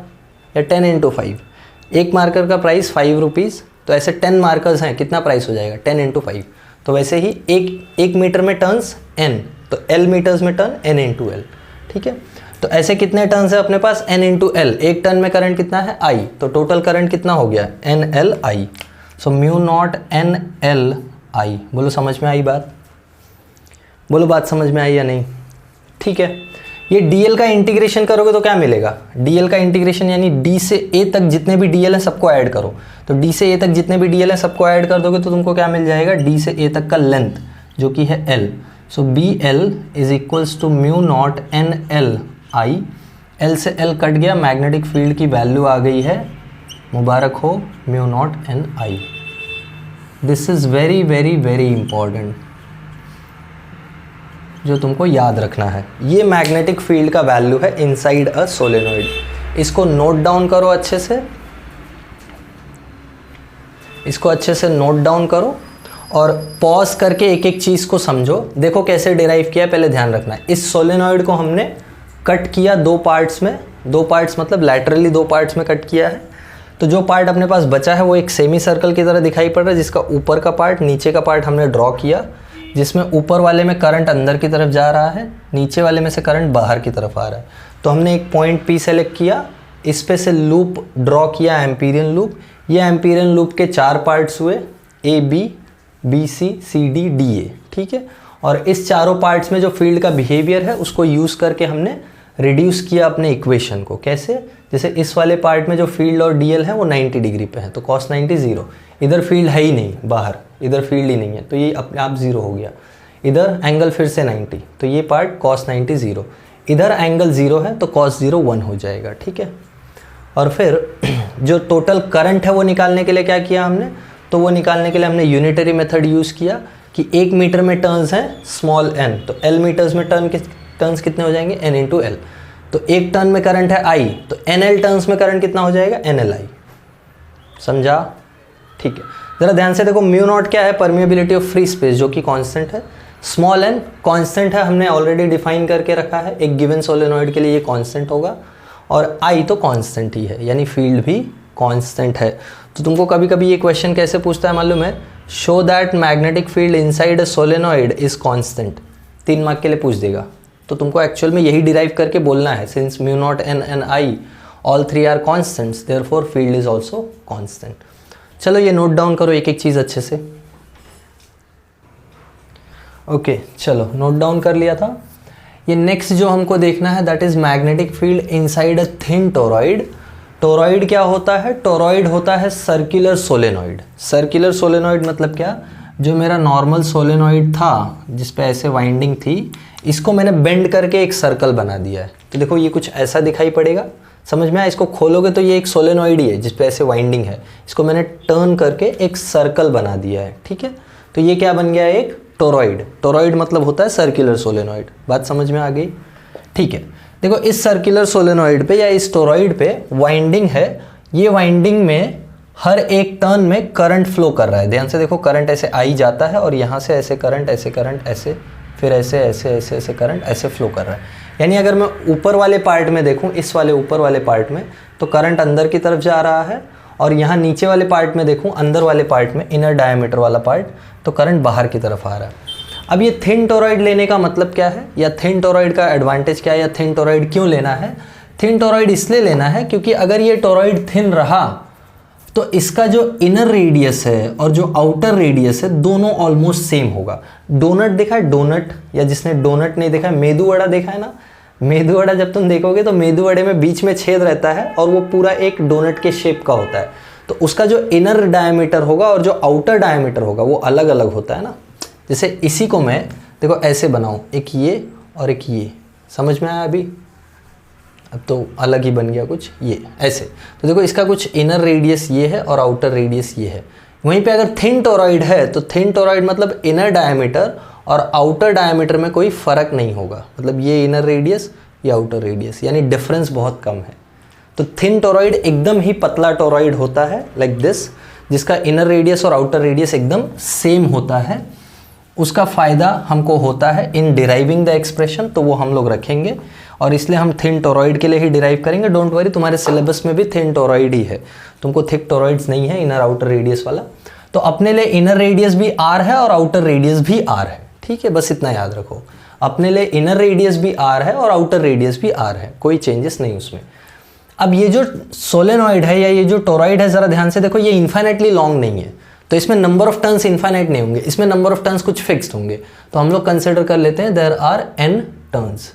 [SPEAKER 1] या 10 इंटू 5, एक मार्कर का प्राइस 5 रुपीज़, तो ऐसे 10 मार्कर्स हैं, कितना प्राइस हो जाएगा 10 इंटू 5, तो वैसे ही एक मीटर में टर्न्स N, तो L मीटर्स में टर्न N इंटू L, ठीक है। तो ऐसे कितने टर्न्स है अपने पास N इंटू L, एक टर्न में करंट कितना है I, तो टोटल करंट कितना हो गया NLI, so mu naught NLI। बोलो समझ में आई बात, बोलो बात समझ में आई या नहीं, ठीक है। ये DL का इंटीग्रेशन करोगे तो क्या मिलेगा, DL का इंटीग्रेशन यानी D से A तक जितने भी DL हैं सबको ऐड करो, तो D से A तक जितने भी DL हैं सबको ऐड कर दोगे तो तुमको क्या मिल जाएगा, D से A तक का लेंथ जो कि है L, so BL is equals to mu naught NLI। L से L कट गया, मैग्नेटिक फील्ड की वैल्यू आ गई है, मुबारक हो, mu naught NI। This is very very very important, जो तुमको याद रखना है। ये मैग्नेटिक फील्ड का वैल्यू है इनसाइड अ सोलेनॉइड। इसको नोट डाउन करो अच्छे से, इसको अच्छे से नोट डाउन करो और पॉज करके एक एक चीज़ को समझो। देखो कैसे डिराइव किया, पहले ध्यान रखना है। इस सोलेनॉइड को हमने कट किया 2 पार्ट्स में, दो पार्ट्स मतलब लैटरली दो पार्ट्स में कट किया है। तो जो पार्ट अपने पास बचा है वो एक सेमी सर्कल की तरह दिखाई पड़ रहा है, जिसका ऊपर का पार्ट नीचे का पार्ट हमने ड्रॉ किया, जिसमें ऊपर वाले में करंट अंदर की तरफ जा रहा है, नीचे वाले में से करंट बाहर की तरफ आ रहा है। तो हमने एक पॉइंट P सेलेक्ट किया, इस पे से लूप ड्रॉ किया, एम्पीरियन लूप। ये एम्पीरियन लूप के 4 पार्ट्स हुए, AB, BC, CD, DA, ठीक है। और इस चारों पार्ट्स में जो फील्ड का बिहेवियर है उसको यूज़ करके हमने रिड्यूस किया अपने इक्वेशन को। कैसे? जैसे इस वाले पार्ट में जो फील्ड और DL है वो 90 डिग्री पे है, तो cos 90 0। इधर फील्ड है ही नहीं बाहर, इधर फील्ड ही नहीं है, तो ये अपने आप 0 हो गया। इधर एंगल फिर से 90, तो ये पार्ट cos 90 0। इधर एंगल 0 है तो cos 0 1 हो जाएगा, ठीक है। और फिर जो टोटल करंट है वो निकालने के लिए क्या किया हमने, तो वो निकालने के लिए हमने यूनिटरी मेथड यूज़ किया कि 1 मीटर में टर्न्स हैं स्मॉल n, तो L मीटर्स में टर्न्स कितने हो जाएंगे, n इंटू एल। तो एक टर्न में करंट है I, तो NL टर्न्स में करंट कितना हो जाएगा, NLI। समझा? ठीक है। ज़रा ध्यान से देखो, म्यू नॉट क्या है, परमिएबिलिटी ऑफ फ्री स्पेस, जो कि कांस्टेंट है। स्मॉल n कांस्टेंट है, हमने ऑलरेडी डिफाइन करके रखा है, एक गिवन सोलेनॉइड के लिए ये कांस्टेंट होगा। और I तो कांस्टेंट ही है, यानी फील्ड भी कांस्टेंट है। तो तुमको कभी कभी ये क्वेश्चन कैसे पूछता है मालूम है, show that magnetic field inside a solenoid is constant, 3 mark के लिए पूछ देगा। तो तुमको एक्चुअल में यही डिराइव करके बोलना है, since mu naught n and I all 3 are constants, therefore field is also constant. चलो ये नोट डाउन करो एक एक चीज़ अच्छे से। ओके चलो नोट डाउन कर लिया था। ये नेक्स्ट जो हमको देखना है that is magnetic field inside a thin toroid. Toroid क्या होता है, टोरॉइड होता है सर्कुलर सोलेनॉइड। सर्कुलर सोलेनॉइड मतलब क्या, जो मेरा नॉर्मल सोलेनॉइड था जिस पे ऐसे वाइंडिंग थी, इसको मैंने बेंड करके एक सर्कल बना दिया है। तो देखो ये कुछ ऐसा दिखाई पड़ेगा, समझ में आया? इसको खोलोगे तो ये एक सोलेनॉइड ही है जिस पे ऐसे वाइंडिंग है, इसको मैंने टर्न करके एक सर्कल बना दिया है, ठीक है। तो ये क्या बन गया, एक टोरॉइड। टोरॉइड मतलब होता है सर्कुलर सोलेनॉइड। बात समझ में आ गई? ठीक है। देखो इस सर्कुलर सोलेनॉइड पे या इस टोरॉइड पे वाइंडिंग है, ये वाइंडिंग में हर एक टर्न में करंट फ्लो कर रहा है। ध्यान से देखो, करंट ऐसे आई जाता है और यहाँ से ऐसे करंट ऐसे, फिर ऐसे ऐसे करंट ऐसे फ्लो कर रहा है। यानी अगर मैं ऊपर वाले पार्ट में देखूँ, इस वाले ऊपर वाले पार्ट में, तो करंट अंदर की तरफ जा रहा है, और यहाँ नीचे वाले पार्ट में देखूँ, अंदर वाले पार्ट में, इनर डायमीटर वाला पार्ट, तो करंट बाहर की तरफ आ रहा है। अब ये थिन टोरॉइड लेने का मतलब क्या है, या थिन टोरॉइड का एडवांटेज क्या है, या थिन टोरॉइड क्यों लेना है? थिन टोरॉइड इसलिए लेना है क्योंकि अगर ये टोरॉइड थिन रहा तो इसका जो इनर रेडियस है और जो आउटर रेडियस है दोनों ऑलमोस्ट सेम होगा। डोनट देखा है, डोनट, या जिसने डोनट नहीं देखा है, मेदू वड़ा देखा है ना। मेदू वड़ा जब तुम देखोगे तो मेदू वड़े में बीच में छेद रहता है और वो पूरा एक डोनट के शेप का होता है। तो उसका जो इनर डायमीटर होगा और जो आउटर डायमीटर होगा वो अलग अलग होता है ना। जैसे इसी को मैं देखो ऐसे बनाऊं, एक ये और एक ये, समझ में आया अभी? अब तो अलग ही बन गया कुछ, ये ऐसे। तो देखो इसका कुछ इनर रेडियस ये है और आउटर रेडियस ये है। वहीं पे अगर थिन टोरॉइड है तो थिन टोरॉइड मतलब इनर डायमीटर और आउटर डायमीटर में कोई फ़र्क नहीं होगा, मतलब ये इनर रेडियस ये आउटर रेडियस, यानी डिफरेंस बहुत कम है। तो थिन टोरॉइड एकदम ही पतला टोरॉइड होता है लाइक दिस, जिसका इनर रेडियस और आउटर रेडियस एकदम सेम होता है। उसका फ़ायदा हमको होता है इन डिराइविंग द एक्सप्रेशन, तो वो हम लोग रखेंगे और इसलिए हम थिन टोरॉइड के लिए ही डिराइव करेंगे। डोंट वरी, तुम्हारे सिलेबस में भी थिन टोरॉइड ही है, तुमको थिक टोरॉइड्स नहीं है, इनर आउटर रेडियस वाला। तो अपने लिए इनर रेडियस भी r है और आउटर रेडियस भी r है, ठीक है। बस इतना याद रखो, अपने लिए इनर रेडियस भी r है और आउटर रेडियस भी r है, कोई चेंजेस नहीं उसमें। अब ये जो सोलेनॉइड है या ये जो टोरॉइड है, ज़रा ध्यान से देखो, ये इन्फाइनेटली लॉन्ग नहीं है, तो इसमें नंबर ऑफ टर्न्स इन्फाइनाइट नहीं होंगे, इसमें नंबर ऑफ टर्न्स कुछ फिक्स्ड होंगे। तो हम लोग कंसिडर कर लेते हैं देयर आर n टर्न्स,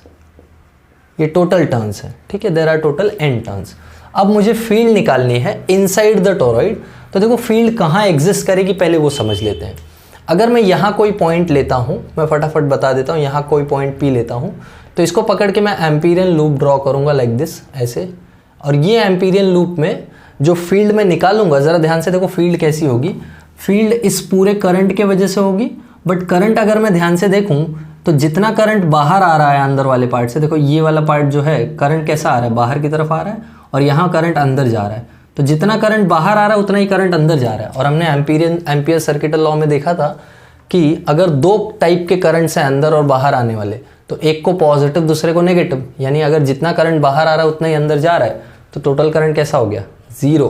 [SPEAKER 1] ये टोटल टर्न्स है, ठीक है। There are total n turns. अब मुझे फील्ड निकालनी है इनसाइड द टोरॉइड। तो देखो फील्ड कहाँ एग्जिस्ट करेगी पहले वो समझ लेते हैं। अगर मैं यहाँ कोई पॉइंट लेता हूँ, मैं फटाफट बता देता हूँ, यहाँ कोई पॉइंट P लेता हूँ, तो इसको पकड़ के मैं एम्पीरियन लूप ड्रॉ करूँगा लाइक दिस, ऐसे। और ये एम्पीरियन लूप में जो फील्ड मैं निकालूंगा, ज़रा ध्यान से देखो फील्ड कैसी होगी। फील्ड इस पूरे करंट के वजह से होगी, बट करंट अगर मैं ध्यान से देखूं तो जितना करंट बाहर आ रहा है अंदर वाले पार्ट से, देखो ये वाला पार्ट जो है करंट कैसा आ रहा है, बाहर की तरफ आ रहा है, और यहाँ करंट अंदर जा रहा है। तो जितना करंट बाहर आ रहा है उतना ही करंट अंदर जा रहा है। और हमने एम्पियर सर्किटल लॉ में देखा था कि अगर 2 टाइप के करंट्स हैं अंदर और बाहर आने वाले, तो एक को पॉजिटिव दूसरे को नेगेटिव, यानी अगर जितना करंट बाहर आ रहा है उतना ही अंदर जा रहा है, तो टोटल करंट कैसा हो गया, ज़ीरो।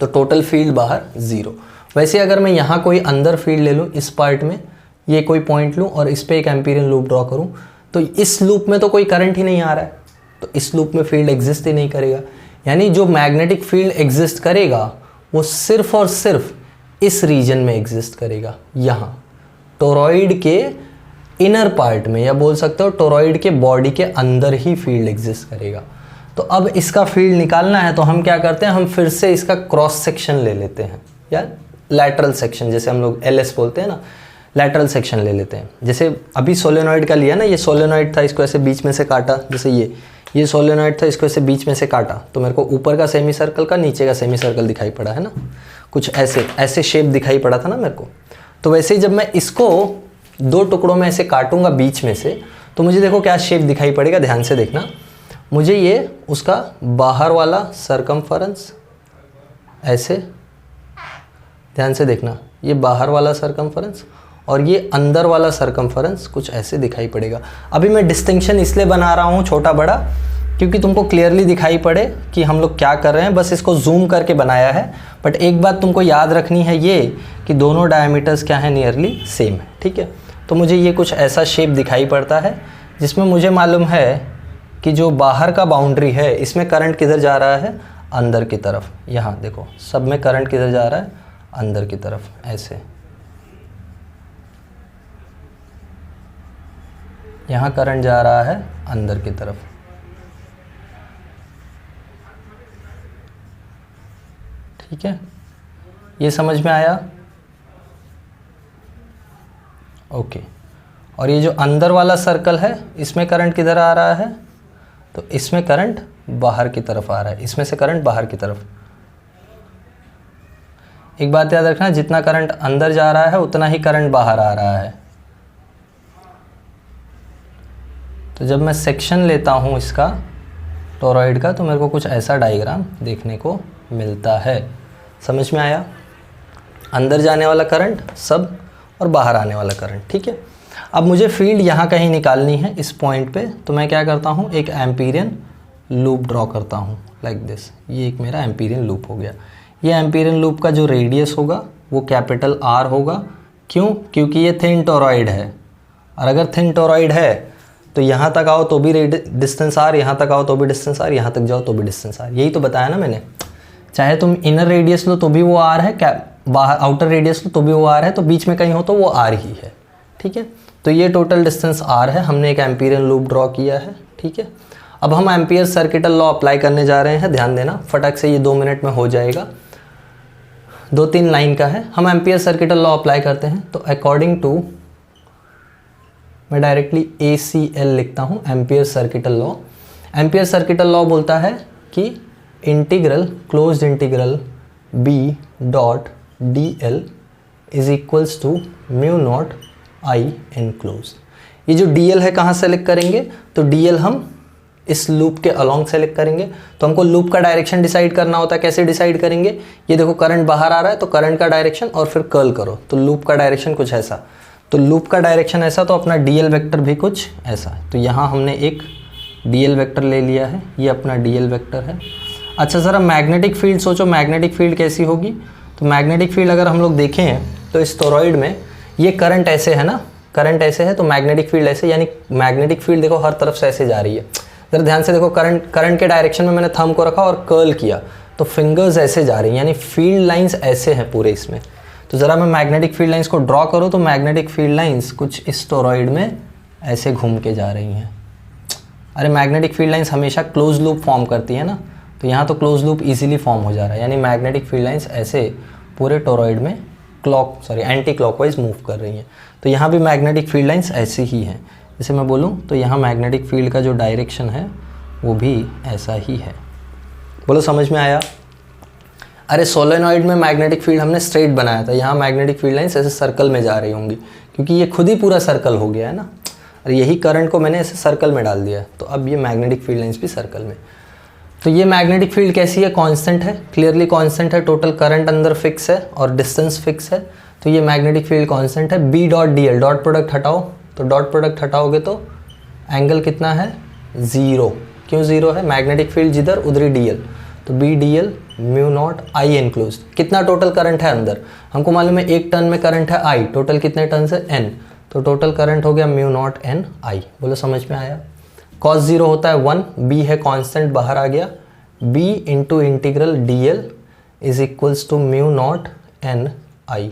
[SPEAKER 1] तो टोटल फील्ड बाहर ज़ीरो। वैसे अगर मैं यहाँ कोई अंदर फील्ड ले लूँ, इस पार्ट में ये कोई पॉइंट लूँ और इस पर एक एम्पीरियन लूप ड्रॉ करूँ, तो इस लूप में तो कोई करंट ही नहीं आ रहा है, तो इस लूप में फील्ड एग्जिस्ट ही नहीं करेगा। यानी जो मैग्नेटिक फील्ड एग्जिस्ट करेगा वो सिर्फ और सिर्फ इस रीजन में एग्जिस्ट करेगा, यहाँ टोरॉइड के इनर पार्ट में, या बोल सकते हो टोरॉइड के बॉडी के अंदर ही फील्ड एग्जिस्ट करेगा। तो अब इसका फील्ड निकालना है तो हम क्या करते हैं, हम फिर से इसका क्रॉस सेक्शन ले लेते हैं, या लैटरल सेक्शन, जैसे हम लोग LS बोलते हैं ना, लैटरल सेक्शन ले लेते हैं। जैसे अभी सोलेनॉइड का लिया ना, ये सोलेनॉइड था, इसको ऐसे बीच में से काटा, जैसे ये सोलेनॉइड था, इसको ऐसे बीच में से काटा, तो मेरे को ऊपर का सेमी सर्कल का नीचे का सेमी सर्कल दिखाई पड़ा है ना, कुछ ऐसे शेप दिखाई पड़ा था ना मेरे को। तो वैसे ही जब मैं इसको दो टुकड़ों में ऐसे काटूंगा बीच में से, तो मुझे देखो क्या शेप दिखाई पड़ेगा, ध्यान से देखना। मुझे ये उसका बाहर वाला सरकमफरेंस, ऐसे ध्यान से देखना, ये बाहर वाला सरकमफरेंस और ये अंदर वाला सरकमफरेंस कुछ ऐसे दिखाई पड़ेगा। अभी मैं डिस्टिंक्शन इसलिए बना रहा हूँ छोटा बड़ा, क्योंकि तुमको क्लियरली दिखाई पड़े कि हम लोग क्या कर रहे हैं, बस इसको जूम करके बनाया है। बट एक बात तुमको याद रखनी है ये कि दोनों डायमीटर्स क्या है, नियरली सेम है, ठीक है। तो मुझे ये कुछ ऐसा शेप दिखाई पड़ता है जिसमें मुझे मालूम है कि जो बाहर का बाउंड्री है इसमें करंट किधर जा रहा है, अंदर की तरफ। यहाँ देखो सब में करंट किधर जा रहा है, अंदर की तरफ, ऐसे यहाँ करंट जा रहा है अंदर की तरफ। ठीक है, ये समझ में आया? ओके। और ये जो अंदर वाला सर्कल है इसमें करंट किधर आ रहा है, तो इसमें करंट बाहर की तरफ आ रहा है, इसमें से करंट बाहर की तरफ। एक बात याद रखना, जितना करंट अंदर जा रहा है उतना ही करंट बाहर आ रहा है। तो जब मैं सेक्शन लेता हूँ इसका टोरॉइड का, तो मेरे को कुछ ऐसा डायग्राम देखने को मिलता है। समझ में आया? अंदर जाने वाला करंट सब और बाहर आने वाला करंट, ठीक है। अब मुझे फील्ड यहाँ कहीं निकालनी है इस पॉइंट पे, तो मैं क्या करता हूँ, एक एम्पीरियन लूप ड्रॉ करता हूँ लाइक दिस। ये एक मेरा एम्पीरियन लूप हो गया। ये एम्पीरियन लूप का जो रेडियस होगा वो कैपिटल R होगा। क्यों? क्योंकि ये थिन टोरॉइड है, और अगर थिन टोरॉइड है तो यहाँ तक आओ तो भी डिस्टेंस R, यहाँ तक आओ तो भी डिस्टेंस R, यहाँ तक जाओ तो भी डिस्टेंस R। यही तो बताया ना मैंने। चाहे तुम इनर रेडियस लो तो भी वो R है, क्या बाहर आउटर रेडियस लो तो भी वो R है, तो बीच में कहीं हो तो वो R ही है, ठीक है। तो ये टोटल डिस्टेंस R है, हमने एक एम्पीरियन लूप ड्रॉ किया है, ठीक है। अब हम एम्पियर सर्किटल लॉ अप्लाई करने जा रहे हैं, ध्यान देना, फटक से ये 2 मिनट में हो जाएगा, 2-3 लाइन का है। हम एम्पियर सर्किटल लॉ अप्लाई करते हैं, तो अकॉर्डिंग टू, मैं डायरेक्टली ACL लिखता हूँ, Ampere circuital law. Ampere circuital law बोलता है कि integral closed integral B dot DL is equals to mu naught I enclosed. ये जो DL है कहाँ सेलेक्ट करेंगे, तो DL हम इस लूप के अलोंग सेलेक्ट करेंगे। तो हमको लूप का डायरेक्शन डिसाइड करना होता है, कैसे डिसाइड करेंगे, ये देखो करंट बाहर आ रहा है तो करंट का डायरेक्शन और फिर कर्ल करो, तो लूप का डायरेक्शन कुछ ऐसा। तो लूप का डायरेक्शन ऐसा, तो अपना DL वेक्टर भी कुछ ऐसा। तो यहाँ हमने एक DL वेक्टर ले लिया है, ये अपना DL वेक्टर है। अच्छा ज़रा मैग्नेटिक फील्ड सोचो, मैग्नेटिक फील्ड कैसी होगी। तो मैग्नेटिक फील्ड अगर हम लोग देखें तो इस टोरॉइड में ये करंट ऐसे है ना, करंट ऐसे है, तो मैग्नेटिक फील्ड ऐसे, यानी मैग्नेटिक फील्ड देखो हर तरफ से ऐसे जा रही है। ज़रा ध्यान से देखो, करंट के डायरेक्शन में मैंने थंब को रखा और कर्ल किया, तो फिंगर्स ऐसे जा रही हैं, यानी फील्ड लाइंस ऐसे हैं पूरे इसमें। तो ज़रा मैं मैग्नेटिक फील्ड लाइंस को ड्रॉ करूँ, तो मैग्नेटिक फील्ड लाइंस कुछ इस टोरॉइड में ऐसे घूम के जा रही हैं। अरे मैग्नेटिक फील्ड लाइंस हमेशा क्लोज लूप फॉर्म करती है ना, तो यहाँ तो क्लोज लूप इजीली फॉर्म हो जा रहा है, यानी मैग्नेटिक फील्ड लाइंस ऐसे पूरे टोरॉइड में एंटी क्लॉकवाइज मूव कर रही हैं। तो यहाँ भी मैग्नेटिक फील्ड लाइंस ऐसी ही हैं। जैसे मैं बोलूँ तो यहाँ मैग्नेटिक फील्ड का जो डायरेक्शन है वो भी ऐसा ही है। बोलो समझ में आया? अरे सोलेनॉइड में मैग्नेटिक फील्ड हमने स्ट्रेट बनाया था, यहाँ मैग्नेटिक फील्ड लाइंस ऐसे सर्कल में जा रही होंगी, क्योंकि ये खुद ही पूरा सर्कल हो गया है ना। और यही करंट को मैंने ऐसे सर्कल में डाल दिया, तो अब ये मैग्नेटिक फील्ड लाइंस भी सर्कल में। तो ये मैग्नेटिक फील्ड कैसी है, कांस्टेंट है, क्लियरली कांस्टेंट है। टोटल करंट अंदर फिक्स है और डिस्टेंस फिक्स है, तो ये मैग्नेटिक फील्ड कांस्टेंट है। B dot DL, dot product हटाओ, तो डॉट प्रोडक्ट हटाओगे तो एंगल कितना है 0। क्यों 0 है? मैग्नेटिक फील्ड जिधर उधर dl, तो B dl mu not I enclose. कितना टोटल करंट है अंदर? हमको मालूम है 1 टन में करंट है I, टोटल कितने टन है n, तो टोटल करंट हो गया म्यू नॉट n I। बोलो समझ में आया? cos 0 होता है 1, b है कांस्टेंट बाहर आ गया, b into integral dl is equals to mu naught n I।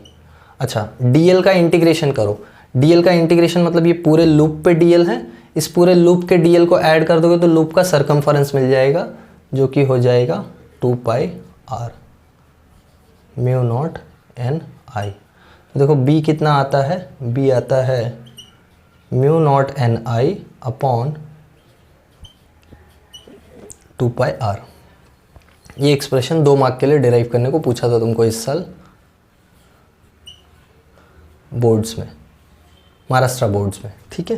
[SPEAKER 1] अच्छा, dl का इंटीग्रेशन करो। dl का इंटीग्रेशन मतलब ये पूरे लूप पे dl है, इस पूरे लूप के dl को ऐड कर दोगे तो लूप का सरकमफरेंस मिल जाएगा जो कि हो जाएगा 2 पाई r mu naught n I। देखो b कितना आता है? b आता है mu naught n I upon 2 pi r। ये एक्सप्रेशन 2 मार्क के लिए डिराइव करने को पूछा था तुमको इस साल बोर्ड्स में, महाराष्ट्र बोर्ड्स में, ठीक है।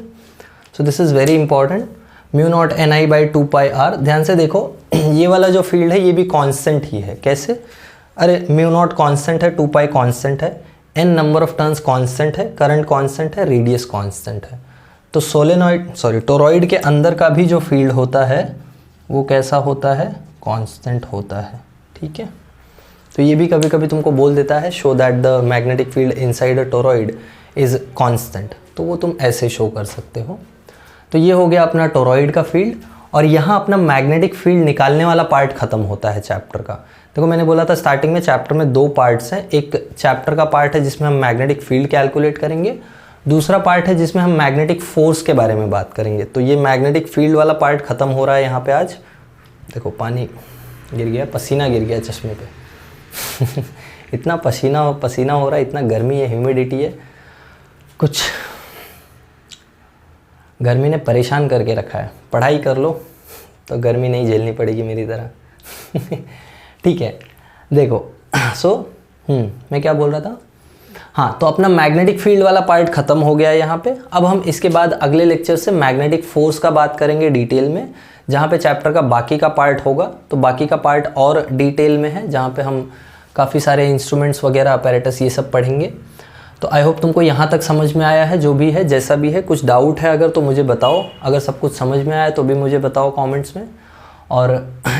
[SPEAKER 1] So this is very important, mu naught n i by 2 pi r. ध्यान से देखो ये वाला जो फील्ड है ये भी कांस्टेंट ही है। कैसे? अरे म्यू नॉट कांस्टेंट है, 2 पाई कांस्टेंट है, n number of turns constant है, करंट कांस्टेंट है, रेडियस कांस्टेंट है। तो टोरॉइड के अंदर का भी जो फील्ड होता है वो कैसा होता है? कांस्टेंट होता है, ठीक है। तो ये भी कभी कभी तुमको बोल देता है show that the magnetic field inside a toroid is constant, तो वो तुम ऐसे शो कर सकते हो। तो ये हो गया अपना टोरॉइड का फील्ड, और यहाँ अपना मैग्नेटिक फील्ड निकालने वाला पार्ट खत्म होता है चैप्टर का। देखो मैंने बोला था स्टार्टिंग में चैप्टर में 2 पार्ट्स हैं। एक चैप्टर का पार्ट है जिसमें हम मैग्नेटिक फील्ड कैलकुलेट करेंगे, दूसरा पार्ट है जिसमें हम मैग्नेटिक फोर्स के बारे में बात करेंगे। तो ये मैग्नेटिक फील्ड वाला पार्ट खत्म हो रहा है यहाँ पे आज। देखो पानी गिर गया, पसीना गिर गया चश्मे पे इतना पसीना हो रहा है, इतना गर्मी है, ह्यूमिडिटी है, कुछ गर्मी ने परेशान करके रखा है। पढ़ाई कर लो तो गर्मी नहीं झेलनी पड़ेगी मेरी तरह ठीक है। देखो मैं क्या बोल रहा था? हाँ, तो अपना मैग्नेटिक फील्ड वाला पार्ट खत्म हो गया है यहाँ पे। अब हम इसके बाद अगले लेक्चर से मैग्नेटिक फोर्स का बात करेंगे डिटेल में, जहाँ पे चैप्टर का बाकी का पार्ट होगा। तो बाकी का पार्ट और डिटेल में है, जहाँ पे हम काफ़ी सारे इंस्ट्रूमेंट्स वगैरह, अपैरेटस, ये सब पढ़ेंगे। तो आई होप तुमको यहाँ तक समझ में आया है, जो भी है जैसा भी है। कुछ डाउट है अगर तो मुझे बताओ, अगर सब कुछ समझ में आया तो भी मुझे बताओ कमेंट्स में। और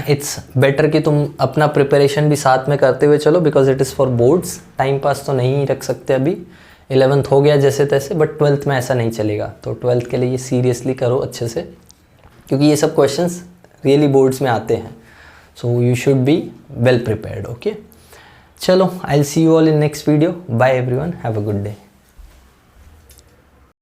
[SPEAKER 1] इट्स बेटर कि तुम अपना प्रिपरेशन भी साथ में करते हुए चलो, because it is for boards. Time pass तो नहीं रख सकते अभी, 11th हो गया जैसे तैसे, बट 12th में ऐसा नहीं चलेगा। तो 12th के लिए सीरियसली करो अच्छे से, क्योंकि ये सब क्वेश्चंस रियली बोर्ड्स में आते हैं। So you should be well prepared. Okay, चलो, I will see you all in next video. Bye everyone, have a good day.